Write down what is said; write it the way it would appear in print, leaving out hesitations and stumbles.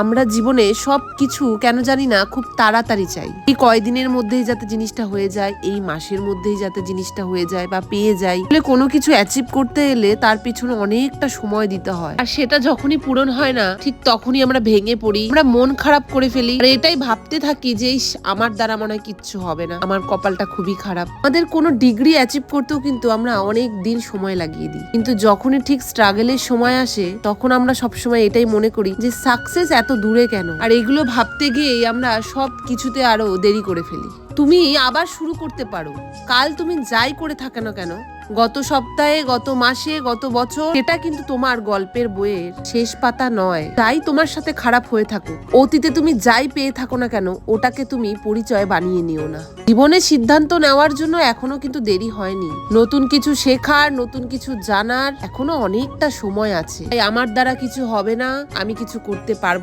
আমরা জীবনে সবকিছু কেন জানি না খুব তাড়াতাড়ি চাই। এই কয়দিনের মধ্যেই যাতে জিনিসটা হয়ে যায়, এই মাসের মধ্যেই যাতে জিনিসটা হয়ে যায় বা পেয়ে যাই। কোনো কিছু অ্যাচিভ করতে এলে তার পিছনে অনেকটা সময় দিতে হয়, আর সেটা যখনই পূরণ হয় না ঠিক তখনই আমরা ভেঙে পড়ি, আমরা মন খারাপ করে ফেলি, আর এটাই ভাবতে থাকি যে আমার দ্বারা মনে হয় কিচ্ছু হবে না, আমার কপালটা খুবই খারাপ। আমাদের কোনো ডিগ্রি অ্যাচিভ করতেও কিন্তু আমরা অনেক দিন সময় লাগিয়ে দিই, কিন্তু যখনই ঠিক স্ট্রাগলের সময় আসে তখন আমরা সবসময় এটাই মনে করি যে সাকসেস এত দূরে কেন, আর এগুলো ভাবতে গিয়েই আমরা সব কিছুতে আরো দেরি করে ফেলি। তুমি আবার শুরু করতে পারো, কাল তুমি যাই করে থাকো না কেন, গত সপ্তাহে, গত মাসে, গত বছর, এটা কিন্তু তোমার গল্পের বইয়ের শেষ পাতা নয়। তাই তোমার সাথে খারাপ হয়ে থাকুক, অতীতে তুমি যাই পেয়ে থাকো না কেন, ওটাকে তুমি পরিচয় বানিয়ে নিও না। জীবনে সিদ্ধান্ত নেওয়ার জন্য এখনো কিন্তু দেরি হয়নি। নতুন কিছু শেখার, নতুন কিছু জানার এখনো অনেকটা সময় আছে। তাই আমার দ্বারা কিছু হবে না, আমি কিছু করতে পারবো